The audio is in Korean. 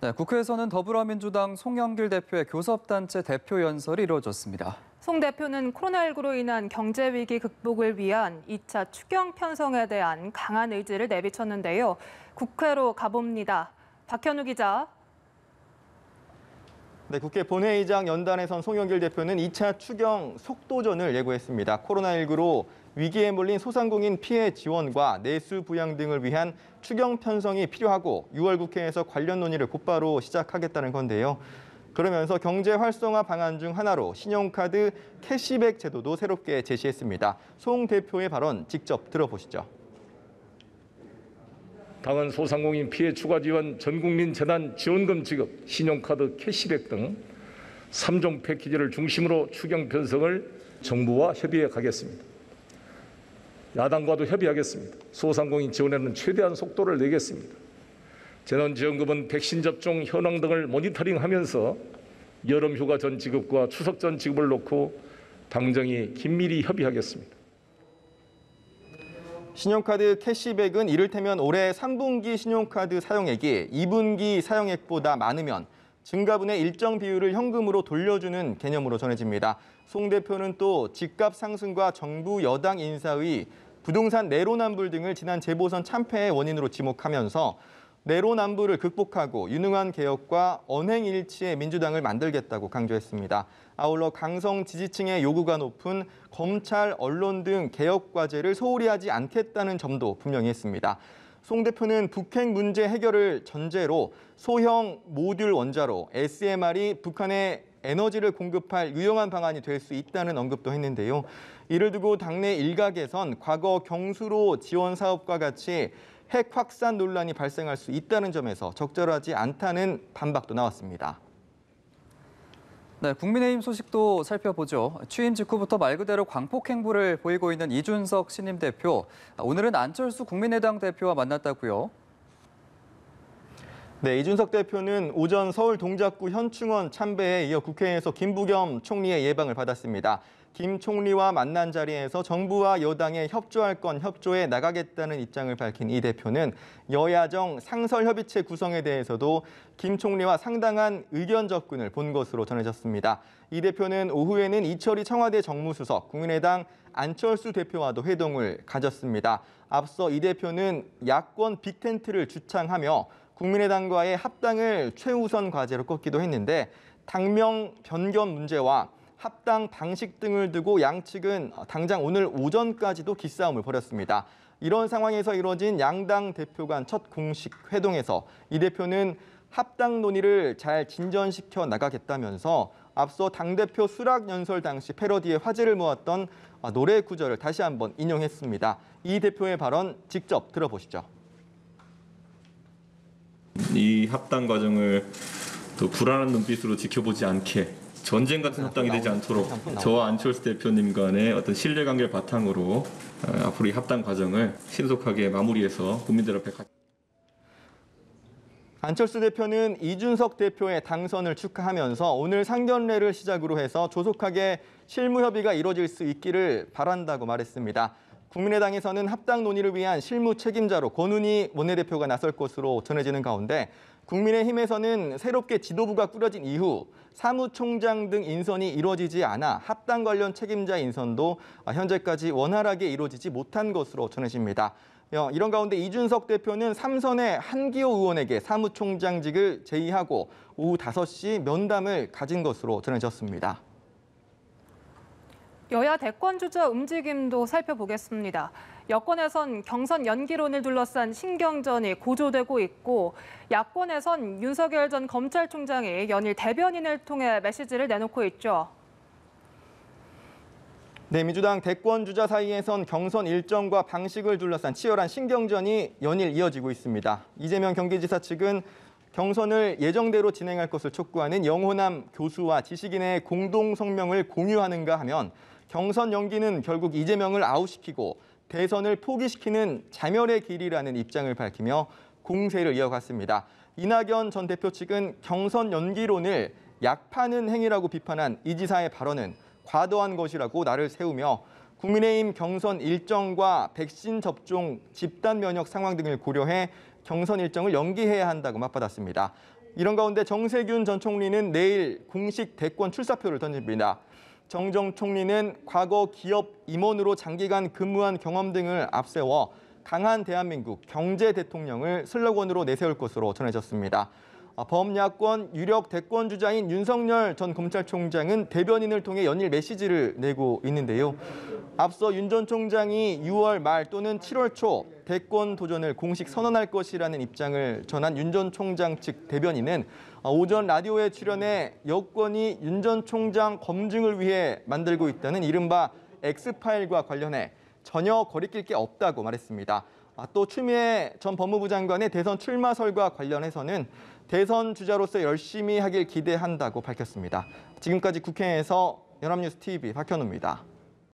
네, 국회에서는 더불어민주당 송영길 대표의 교섭단체 대표 연설이 이루어졌습니다. 송 대표는 코로나19로 인한 경제 위기 극복을 위한 2차 추경 편성에 대한 강한 의지를 내비쳤는데요. 국회로 가봅니다. 박현우 기자. 네, 국회 본회의장 연단에선 송영길 대표는 2차 추경 속도전을 예고했습니다. 코로나19로 위기에 몰린 소상공인 피해 지원과 내수 부양 등을 위한 추경 편성이 필요하고 6월 국회에서 관련 논의를 곧바로 시작하겠다는 건데요. 그러면서 경제 활성화 방안 중 하나로 신용카드 캐시백 제도도 새롭게 제시했습니다. 송 대표의 발언 직접 들어보시죠. 당은 소상공인 피해 추가 지원, 전국민 재난 지원금 지급, 신용카드 캐시백 등 3종 패키지를 중심으로 추경 편성을 정부와 협의해 가겠습니다. 야당과도 협의하겠습니다. 소상공인 지원에는 최대한 속도를 내겠습니다. 재난지원금은 백신 접종 현황 등을 모니터링하면서 여름휴가 전 지급과 추석 전 지급을 놓고 당정이 긴밀히 협의하겠습니다. 신용카드 캐시백은 이를테면 올해 3분기 신용카드 사용액이 2분기 사용액보다 많으면 증가분의 일정 비율을 현금으로 돌려주는 개념으로 전해집니다. 송 대표는 또 집값 상승과 정부 여당 인사의 부동산 내로남불 등을 지난 재보선 참패의 원인으로 지목하면서 내로남불을 극복하고 유능한 개혁과 언행일치의 민주당을 만들겠다고 강조했습니다. 아울러 강성 지지층의 요구가 높은 검찰, 언론 등 개혁 과제를 소홀히 하지 않겠다는 점도 분명히 했습니다. 송 대표는 북핵 문제 해결을 전제로 소형 모듈 원자로 SMR이 북한에 에너지를 공급할 유용한 방안이 될 수 있다는 언급도 했는데요. 이를 두고 당내 일각에선 과거 경수로 지원 사업과 같이 핵 확산 논란이 발생할 수 있다는 점에서 적절하지 않다는 반박도 나왔습니다. 네, 국민의힘 소식도 살펴보죠. 취임 직후부터 말 그대로 광폭 행보를 보이고 있는 이준석 신임 대표. 오늘은 안철수 국민의당 대표와 만났다고요. 네, 이준석 대표는 오전 서울 동작구 현충원 참배에 이어 국회에서 김부겸 총리의 예방을 받았습니다. 김 총리와 만난 자리에서 정부와 여당에 협조할 건 협조해 나가겠다는 입장을 밝힌 이 대표는 여야정 상설협의체 구성에 대해서도 김 총리와 상당한 의견 접근을 본 것으로 전해졌습니다. 이 대표는 오후에는 이철희 청와대 정무수석, 국민의당 안철수 대표와도 회동을 가졌습니다. 앞서 이 대표는 야권 빅텐트를 주창하며 국민의당과의 합당을 최우선 과제로 꼽기도 했는데 당명 변경 문제와 합당 방식 등을 두고 양측은 당장 오늘 오전까지도 기싸움을 벌였습니다. 이런 상황에서 이뤄진 양당 대표 간 첫 공식 회동에서 이 대표는 합당 논의를 잘 진전시켜 나가겠다면서 앞서 당대표 수락 연설 당시 패러디에 화제를 모았던 노래 구절을 다시 한번 인용했습니다. 이 대표의 발언 직접 들어보시죠. 이 합당 과정을 또 불안한 눈빛으로 지켜보지 않게 전쟁 같은 합당이 되지 않도록 저와 안철수 대표님 간의 어떤 신뢰관계를 바탕으로 앞으로 이 합당 과정을 신속하게 마무리해서 국민들 앞에 안철수 대표는 이준석 대표의 당선을 축하하면서 오늘 상견례를 시작으로 해서 조속하게 실무 협의가 이루어질 수 있기를 바란다고 말했습니다. 국민의당에서는 합당 논의를 위한 실무 책임자로 권은희 원내대표가 나설 것으로 전해지는 가운데 국민의힘에서는 새롭게 지도부가 꾸려진 이후 사무총장 등 인선이 이루어지지 않아 합당 관련 책임자 인선도 현재까지 원활하게 이루어지지 못한 것으로 전해집니다. 이런 가운데 이준석 대표는 삼선의 한기호 의원에게 사무총장직을 제의하고 오후 5시 면담을 가진 것으로 전해졌습니다. 여야 대권 주자 움직임도 살펴보겠습니다. 여권에선 경선 연기론을 둘러싼 신경전이 고조되고 있고 야권에선 윤석열 전 검찰총장이 연일 대변인을 통해 메시지를 내놓고 있죠. 네, 민주당 대권 주자 사이에선 경선 일정과 방식을 둘러싼 치열한 신경전이 연일 이어지고 있습니다. 이재명 경기지사 측은 경선을 예정대로 진행할 것을 촉구하는 영호남 교수와 지식인의 공동 성명을 공유하는가 하면 경선 연기는 결국 이재명을 아웃시키고 대선을 포기시키는 자멸의 길이라는 입장을 밝히며 공세를 이어갔습니다. 이낙연 전 대표 측은 경선 연기론을 약파는 행위라고 비판한 이 지사의 발언은 과도한 것이라고 날을 세우며 국민의힘 경선 일정과 백신 접종, 집단 면역 상황 등을 고려해 경선 일정을 연기해야 한다고 맞받았습니다. 이런 가운데 정세균 전 총리는 내일 공식 대권 출사표를 던집니다. 정 전 총리는 과거 기업 임원으로 장기간 근무한 경험 등을 앞세워 강한 대한민국 경제 대통령을 슬로건으로 내세울 것으로 전해졌습니다. 범야권 유력 대권 주자인 윤석열 전 검찰총장은 대변인을 통해 연일 메시지를 내고 있는데요. 앞서 윤 전 총장이 6월 말 또는 7월 초 대권 도전을 공식 선언할 것이라는 입장을 전한 윤 전 총장 측 대변인은 오전 라디오에 출연해 여권이 윤 전 총장 검증을 위해 만들고 있다는 이른바 X파일과 관련해 전혀 거리낄 게 없다고 말했습니다. 또 추미애 전 법무부 장관의 대선 출마설과 관련해서는 대선 주자로서 열심히 하길 기대한다고 밝혔습니다. 지금까지 국회에서 연합뉴스 TV 박현우입니다.